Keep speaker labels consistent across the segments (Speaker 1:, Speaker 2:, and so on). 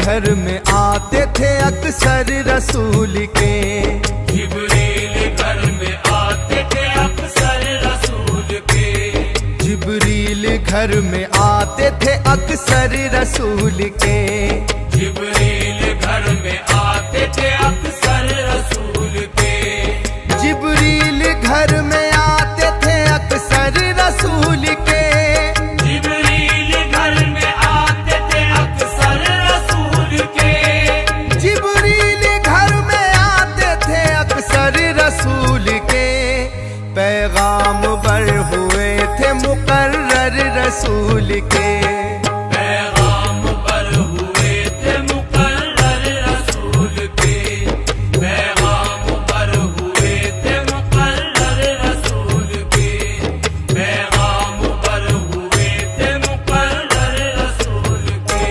Speaker 1: घर में आते थे अक्सर रसूल के।
Speaker 2: जिब्रील घर में आते थे अक्सर रसूल के।
Speaker 1: जिब्रील घर में आते थे अक्सर रसूल के।
Speaker 2: जिब्रील घर में आते थे अक्सर रसूल के।
Speaker 1: जिब्रील घर में आते थे अक्सर रसूल के।
Speaker 2: जिब्रील घर में आते थे अक्सर रसूल के।
Speaker 1: जिब्रील घर में आते थे अक्सर रसूल के। पैगाम बर हुए थे मुकर्रर रसूल के।
Speaker 2: पैगाम पर हुए थे मुकर्रर रसूल के। पैगाम पर हुए थे मुकर्रर रसूल के। पैगाम पर हुए थे मुकर्रर रसूल के।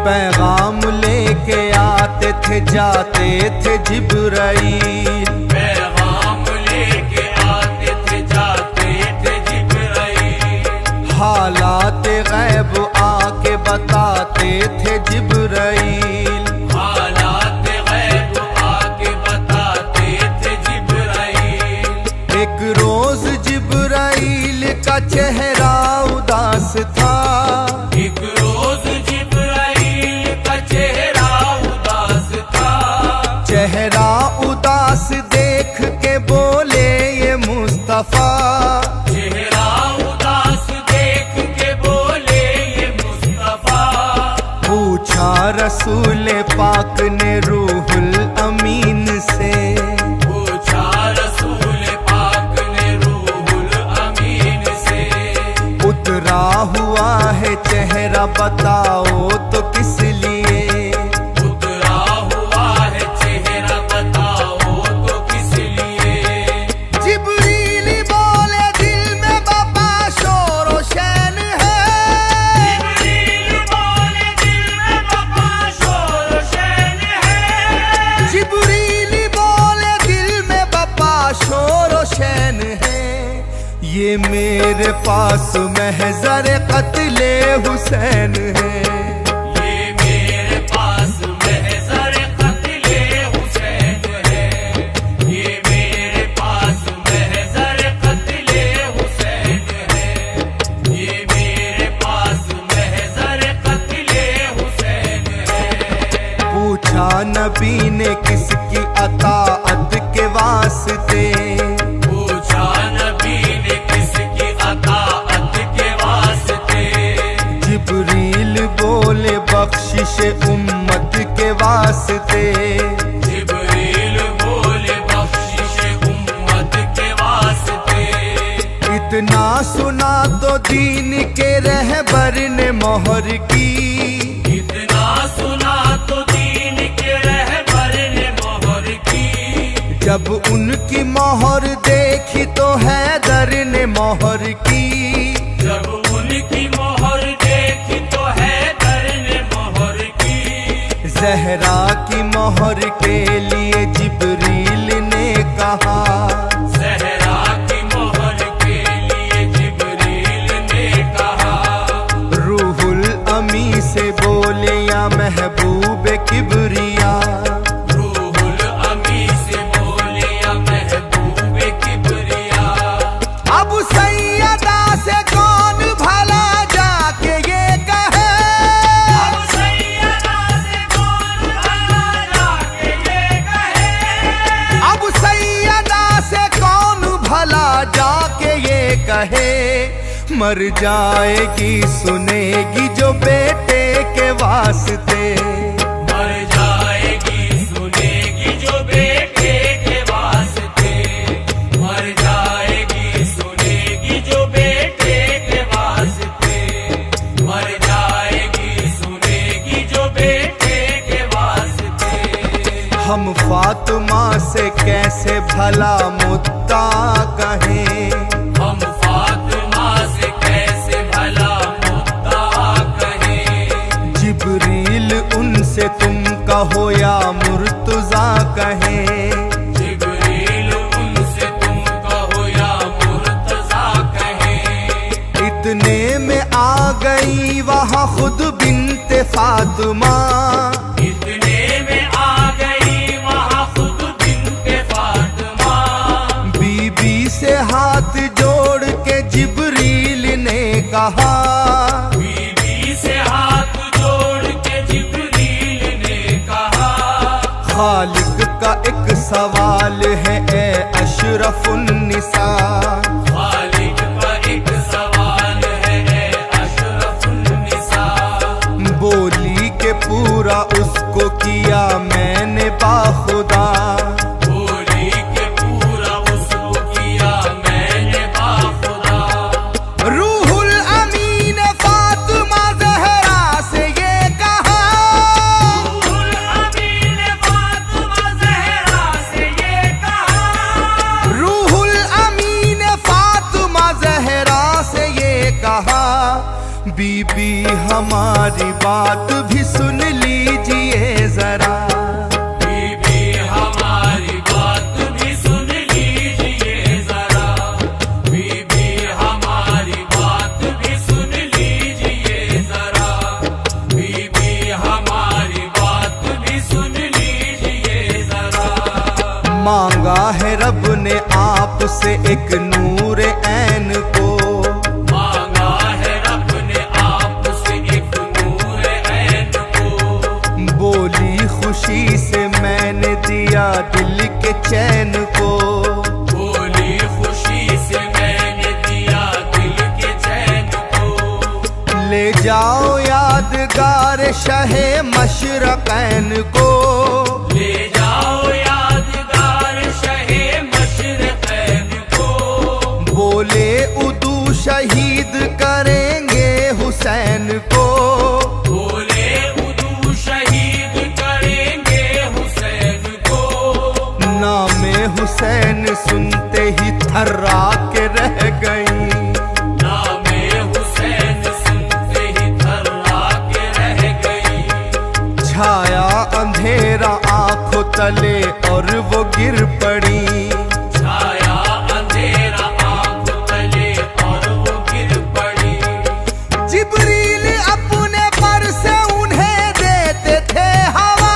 Speaker 1: पैगाम लेके आते थे जाते थे जिब्राईल।
Speaker 2: पैगाम लेके आते थे जाते थे जिब्राईल।
Speaker 1: हालात गैब आके बताते थे जिब्राईल।
Speaker 2: हालात गैब आके बताते थे जिब्राईल।
Speaker 1: एक रोज जिब्राईल का चेहरा उदास था।
Speaker 2: एक रोज जिब्राईल का चेहरा उदास था।
Speaker 1: चेहरा उदास देख के बोले ये मुस्तफा।
Speaker 2: चेहरा उदास देख के बोले ये मुस्तफा।
Speaker 1: पूछा रसूल पाक ने रूहुल अमीन से।
Speaker 2: पूछा रसूल पाक ने रूहुल अमीन से।
Speaker 1: उतरा हुआ है चेहरा बताओ तो किस लिए।
Speaker 2: उतरा हुआ है चेहरा बताओ तो किस लिए।
Speaker 1: जिब्रील बोले दिल में बाबा शोर व शैन है।
Speaker 2: जिब्रील बोले दिल में बाबा शोर शैन है।
Speaker 1: जिब्रील बोले दिल में बाबा शोर व शैन है। ये मेरे पास महज़र क़त्ले हुसैन है।
Speaker 2: ये मेरे पास महज़र क़त्ले हुसैन है। ये मेरे पास महज़र क़त्ले हुसैन है। ये मेरे पास महज़र क़त्ले हुसैन है।
Speaker 1: पूछा नबी ने किसकी अताअत के वास्ते।
Speaker 2: पूछा नबी ने किसकी अताअत के वास्ते।
Speaker 1: जिब्रील बोले बख्शिश उम्मत के वास्ते।
Speaker 2: जिब्रील बोले बख्शिश उम्मत के वास्ते।
Speaker 1: इतना सुना तो दीन के रहबर ने मोहर की।
Speaker 2: इतना सुना तो दीन के रहबर ने मोहर की।
Speaker 1: जब उनकी मोहर देखी तो हैदर ने मोहर की।
Speaker 2: जब उनकी मोहर देखी तो हैदर ने मोहर की।
Speaker 1: ज़हरा की मोहर के लिए जिब्रील ने कहा।
Speaker 2: ज़हरा की मोहर के लिए जिब्रील ने कहा।
Speaker 1: रूहुल अमी से बोले या महबूब किबरिया।
Speaker 2: रूहुल अमी से बोले या महबूब किबरिया।
Speaker 1: अब सैयदा से कौन भला जाके ये कहे।
Speaker 2: अब सैयदा से कौन भला जाके ये कहे।
Speaker 1: अब सैयदा से कौन भला जाके ये कहे। मर जाएगी सुनेगी जो बेटे के वास्ते।
Speaker 2: मर जाएगी सुनेगी जो बेटे के वास्ते। मर जाएगी सुनेगी जो बेटे के वास्ते। मर जाएगी सुनेगी जो बेटे के वास्ते।
Speaker 1: हम फातिमा से कैसे भला मुद्दा कहें।
Speaker 2: हम फातिमा से कैसे भला मुद्दा कहें।
Speaker 1: जिब्रील उनसे तुम कहो या मुर्तजा कहें। जिब्रील उनसे तुम कहो या मुर्तजा कहें। इतने में आ गई वहाँ खुद बिन्ते फातिमा,
Speaker 2: इतने में आ गई वहाँ खुद बिन्ते फातिमा।
Speaker 1: बीबी से हाथ जोड़ के जिब्रील ने कहा,
Speaker 2: बीबी से हाथ जोड़ के जिब्रील ने कहा,
Speaker 1: खालिक का एक सवाल है ए अशरफुन निसा,
Speaker 2: खालिक का एक सवाल है ए अशरफुन निसा।
Speaker 1: बोली के पूरा उसको किया मैंने बाखुदा,
Speaker 2: बोली के पूरा उसको किया मैंने बाखुदा।
Speaker 1: रूहुल अमीन फातिमा ज़हरा से ये कहा,
Speaker 2: रूहुल अमीन फातिमा ज़हरा से ये कहा,
Speaker 1: रूहुल अमीन फातिमा ज़हरा से ये कहा, बीबी हमारी बात भी सुन लीजिए जरा,
Speaker 2: बीबी हमारी बात भी सुन लीजिए जरा, बीबी हमारी बात भी सुन लीजिए जरा, बीबी हमारी बात भी सुन लीजिए जरा।
Speaker 1: मांगा है रब ने आपसे एक नूर ऐन को,
Speaker 2: मांगा है रब ने आपसे एक नूर ऐन को,
Speaker 1: बोली खुशी से मैंने दिया दिल के चैन को,
Speaker 2: बोली खुशी से मैंने दिया दिल के चैन को।
Speaker 1: ले जाओ यादगार शहे मशरक़ैन को,
Speaker 2: ले जाओ यादगार शहे मशरक़ैन को,
Speaker 1: बोले उदू शहीद करेंगे हुसैन को,
Speaker 2: बोले उदू शहीद करेंगे हुसैन को।
Speaker 1: नामे हुसैन सुनते ही थर्रा के रह गई,
Speaker 2: नामे हुसैन सुनते ही थर्रा के रह गई,
Speaker 1: छाया अंधेरा आंखों तले और वो गिर पड़ी,
Speaker 2: छाया अंधेरा आंख तले और वो गिर पड़ी।
Speaker 1: जिब्रील अपने पर से उन्हें देते थे हवा,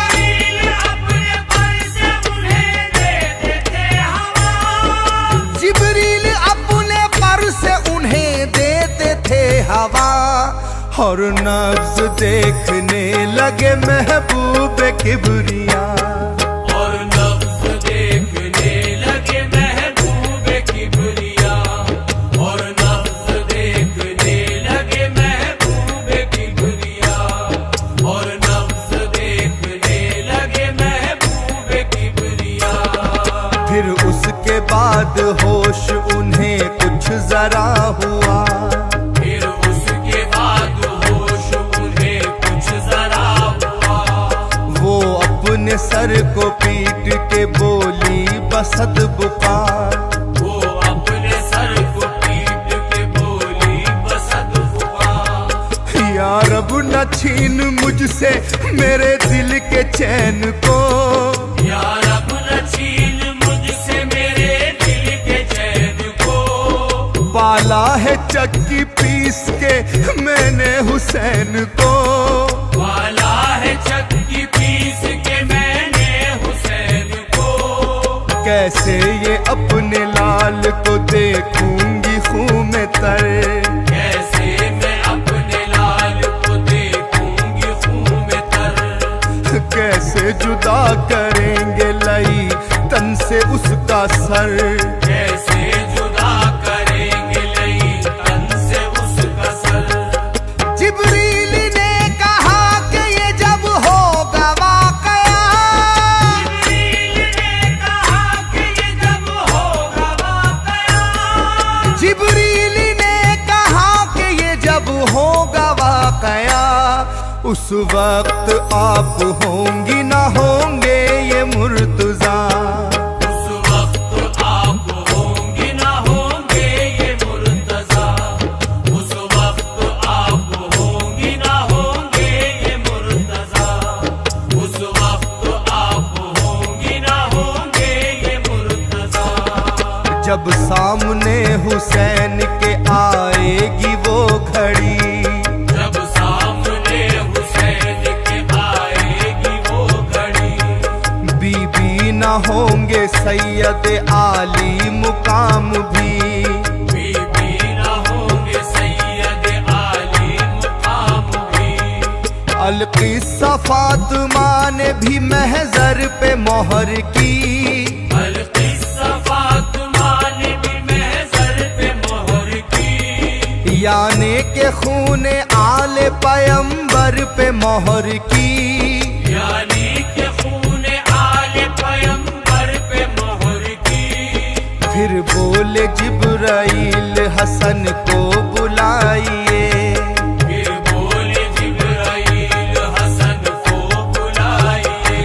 Speaker 2: जिब्रील अपने पर से उन्हें देते थे हवा,
Speaker 1: जिब्रील अपने पर से उन्हें देते थे हवा, और नब्ज देखने लगे महबूब किबरिया,
Speaker 2: और नब्ज़ देखने लगे महबूब किबरिया, और नब्ज़ देखने लगे महबूब किबरिया, और नब्ज़ देखने लगे महबूब किबरिया।
Speaker 1: फिर उसके बाद होश उन्हें कुछ जरा हुआ,
Speaker 2: फिर उसके बाद होश उन्हें कुछ जरा हुआ,
Speaker 1: वो अपने सर को पीट के बोली बसद बुका,
Speaker 2: वो अपने सर को पीट के बोली बसद हुआ।
Speaker 1: या रब न छीन मुझसे मेरे दिल के चैन को,
Speaker 2: या रब न छीन मुझसे मेरे दिल के चैन को,
Speaker 1: पाला है चक्की पीस के मैंने हुसैन को,
Speaker 2: वाला है चक्की पीस के मैंने हुसैन को।
Speaker 1: कैसे ये अपने लाल को देखूंगी खून में तर,
Speaker 2: कैसे मैं अपने लाल को देखूंगी खून में तर,
Speaker 1: कैसे जुदा करेंगे लई तन से उसका सर,
Speaker 2: कैसे जुदा करेंगे लई तन से उसका सर।
Speaker 1: जिब्रील ने कहा कि ये जब होगा वाकया,
Speaker 2: जिब्रील ने कहा कि ये जब होगा वाकया,
Speaker 1: जिब्रील ने कहा कि ये जब होगा वाकया, उस वक्त आप होंगी ना होंगे ये मुर्तजा,
Speaker 2: उस वक्त आप होंगी ना होंगे ये मुर्तजा, उस वक्त आप होंगी ना होंगे ये मुर्तजा, उस वक्त आप होंगी ना होंगे ये मुर्तजा।
Speaker 1: जब सामने हुसैन के आए सैयद आली मुकाम भी
Speaker 2: न होंगे सैयद आली मुकाम भी।
Speaker 1: अलकिस्सा फातिमा ने भी महजर पे मोहर की,
Speaker 2: अलकिस्सा फातिमा ने भी महजर पे मोहर की।
Speaker 1: यानी के खूने आले पैगंबर पे मोहर की,
Speaker 2: यानी के खूने आले पैगंबर पे मोहर की।
Speaker 1: फिर बोले जिब्राइल हसन को बुलाइए,
Speaker 2: फिर बोले जिब्राइल हसन को बुलाइए।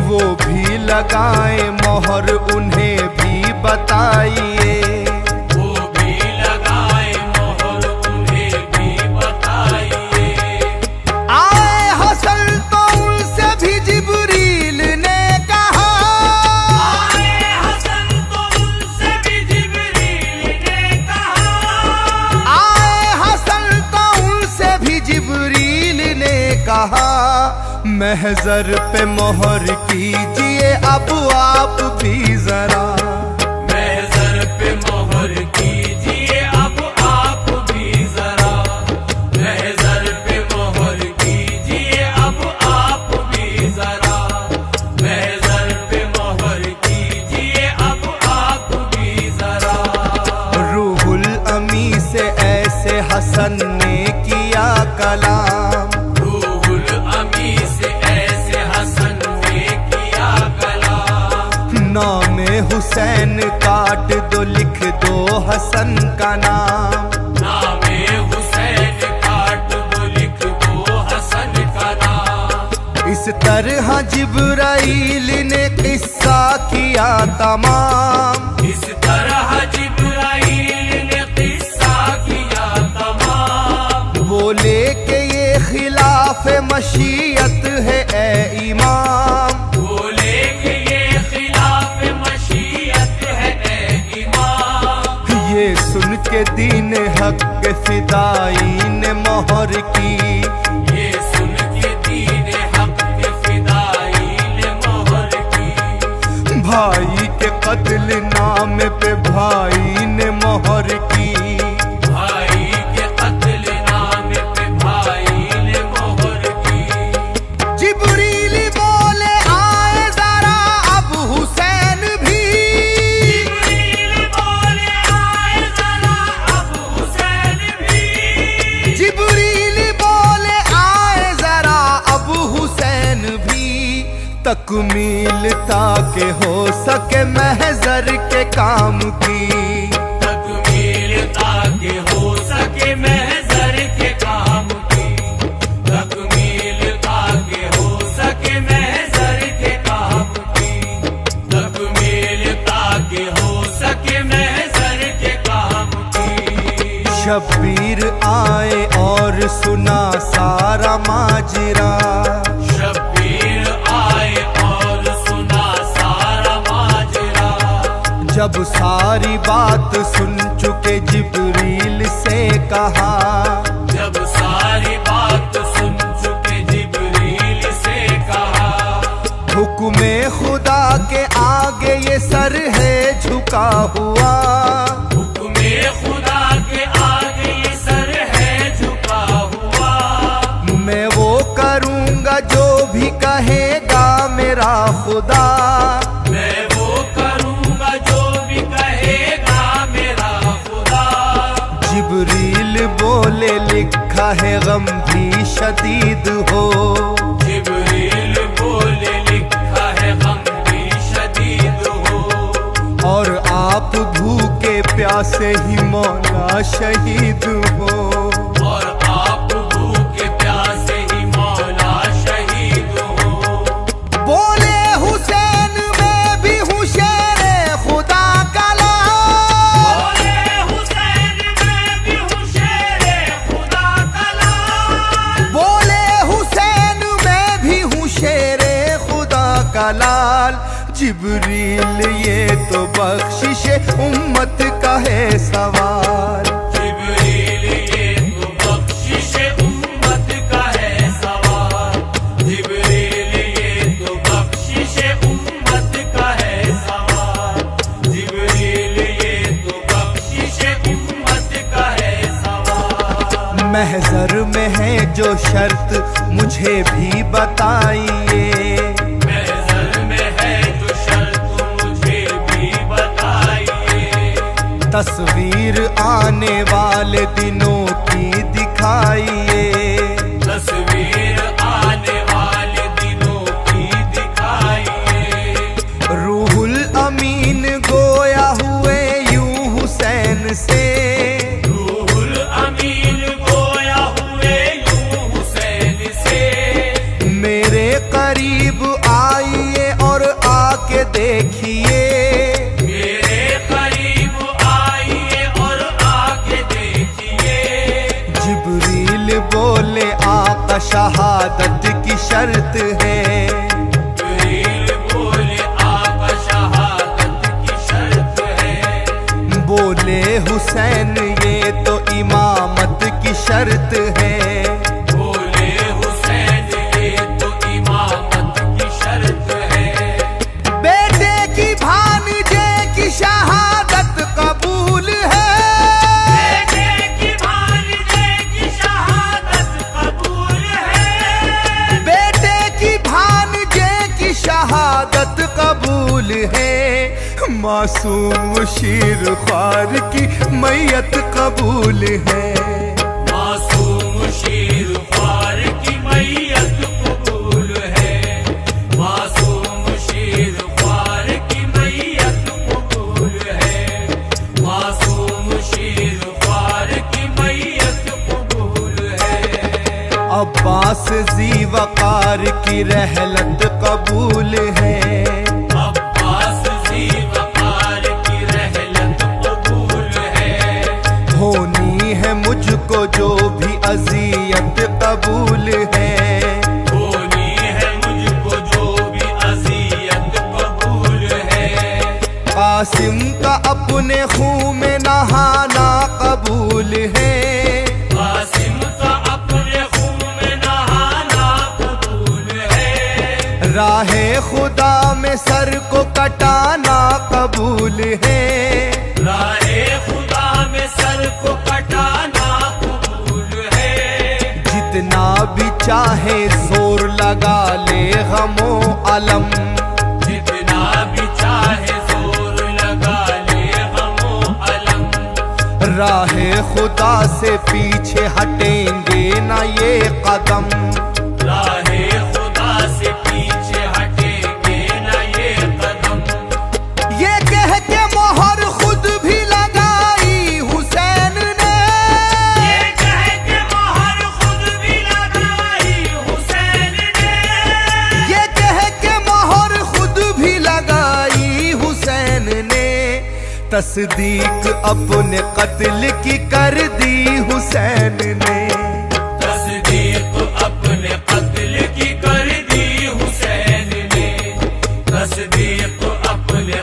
Speaker 1: वो भी लगाए मोहर उन्हें भी बताइए।
Speaker 2: वो भी लगाए मोहर उन्हें भी बताइए।
Speaker 1: आए हसन तो उनसे भी जिब्रील ने कहा,
Speaker 2: आए हसन तो उनसे भी जिब्रील ने कहा।
Speaker 1: आए हसन तो उनसे भी जिब्रील ने कहा, महजर पे मोहर कीजिए अब आप भी जरा,
Speaker 2: महजर पे मोहर कीजिए अब आप भी जरा। महजर पे मोहर कीजिए अब आप भी जरा। महजर पे मोहर कीजिए अब आप भी जरा।
Speaker 1: रूहुल अमी से ऐसे हसन ने किया कलाम,
Speaker 2: रूहुल अमी से ऐसे हसन ने किया कलाम।
Speaker 1: नाम हुसैन काट दो लिख दो हसन का नाम,
Speaker 2: नामे हुसैन काट दो लिख दो हसन का नाम।
Speaker 1: इस तरह जिब्राइल ने किस्सा किया तमाम,
Speaker 2: इस तरह जिब्राइल ने किस्सा किया तमाम।
Speaker 1: बोले कि ये खिलाफ मशीयत है ए इमाम,
Speaker 2: बोले कि ये खिलाफ मशीयत है ए इमाम।
Speaker 1: ये सुन के दीन हक के फिदाई ने मोहर की,
Speaker 2: ये सुन के दीन हक के फिदाई ने मोहर की।
Speaker 1: भाई के कत्ल नाम पे भाई ने मोहर की,
Speaker 2: भाई के कत्ल नाम पे भाई ने मोहर की।
Speaker 1: जिब्रील बोले आए जरा अब हुसैन भी,
Speaker 2: जिब्रील बोले आए जरा अब हुसैन भी।
Speaker 1: जिब्रील बोले आए जरा अब हुसैन भी, तकमील ताकि हो सके महजर के काम की,
Speaker 2: तकमील ताकि हो सके महजर के काम की। तकमील ताकि हो सके महजर के काम की। तकमील ताकि हो सके महजर के काम की।
Speaker 1: शब्बीर आए और सुना सारा माजरा,
Speaker 2: शब्बीर आए और सुना सारा माजरा।
Speaker 1: जब सारी बात सुन चुके जिब्रील से कहा,
Speaker 2: जब सारी बात सुन चुके जिब्रील से कहा।
Speaker 1: हुक्मे खुदा के आगे ये सर है झुका हुआ,
Speaker 2: हुक्मे खुदा के आगे ये सर है झुका हुआ।
Speaker 1: मैं वो करूँगा जो भी कहेगा मेरा खुदा,
Speaker 2: मैं वो करूँगा जो भी कहेगा मेरा खुदा।
Speaker 1: जिब्रील बोले लिखा है गम भी शदीद हो,
Speaker 2: जिब्रील बोले लिखा है गम भी शदीद हो।
Speaker 1: और आप भूखे प्यासे ही मौला शहीद हो,
Speaker 2: और आप भूखे प्यासे ही मौला शहीद हो।
Speaker 1: बोले हुसैन मैं भी हूँ शेरे खुदा का लाल,
Speaker 2: बोले हुसैन मैं भी हूँ शेरे खुदा का लाल।
Speaker 1: बोले हुसैन मैं भी हूँ शेरे खुदा का लाल। जिब्रील ये तो बख्शिश उम्मत का है सवाल,
Speaker 2: जिब्रील ये तो बख्शिश उम्मत का है सवाल। जिब्रील ये तो बख्शिश उम्मत का है सवाल।
Speaker 1: महजर में है जो शर्त मुझे भी बताइए,
Speaker 2: महजर में है जो शर्त मुझे भी बताइए।
Speaker 1: तस्वीर आने वाले दिनों की दिखाइए,
Speaker 2: तस्वीर आने वाले दिनों की दिखाइए।
Speaker 1: रूहुल अमीन गोया हुए यूं हुसैन से,
Speaker 2: रूहुल अमीन गोया हुए यूं हुसैन से।
Speaker 1: मेरे करीब आइए और आके देखिए,
Speaker 2: मेरे करीब आइए और आके देखिए।
Speaker 1: जिब्रील बोले आका शहादत की शर्त है,
Speaker 2: जिब्रील बोले आका शहादत की शर्त है।
Speaker 1: बोले हुसैन ये तो इमामत की शर्त है,
Speaker 2: बोले हुसैन ये तो इमामत की शर्त है।
Speaker 1: बेटे की भांजे की शहादत कबूल है,
Speaker 2: बेटे की भांजे की शहादत कबूल है।
Speaker 1: बेटे की भांजे की शहादत कबूल है। मासूम शीर ख्वार की मैयत कबूल है,
Speaker 2: मासूम शीर ख्वार की मैयत कबूल है। मासूम शीर ख्वार की मैयत कबूल है। मासूम शीर ख्वार की मैयत कबूल है।
Speaker 1: अब्बास जी वकार की रहलत कबूल है,
Speaker 2: अब्बास जी वकार की रहलत कबूल है।
Speaker 1: होनी है मुझको जो भी अजियत कबूल है,
Speaker 2: होनी है मुझको जो भी अज़ियत कबूल है।
Speaker 1: कासिम का अपने खून में नहाना कबूल है,
Speaker 2: कासिम का अपने खून में नहाना कबूल है।
Speaker 1: राहे खुदा में सर को कटाना कबूल है,
Speaker 2: राहे खुदा में सर को कटाना कबूल है।
Speaker 1: जितना भी चाहे जोर लगा ले गमो अलम,
Speaker 2: जितना भी चाहे जोर लगा ले गमो अलम।
Speaker 1: राहे खुदा से पीछे हटेंगे ना ये कदम,
Speaker 2: राहे खुदा से पीछे हटेंगे न ये कदम।
Speaker 1: ये कह के मोहर खुद भी लगाई हुसैन ने,
Speaker 2: ये कह के मोहर खुद भी लगाई हुसैन ने।
Speaker 1: ये कह के मोहर खुद भी लगाई हुसैन ने, तस्दीक अपने कत्ल की कर दी हुसैन ने,
Speaker 2: तस्दीक अपने कत्ल की कर दी हुसैन ने। तस्दीक अपने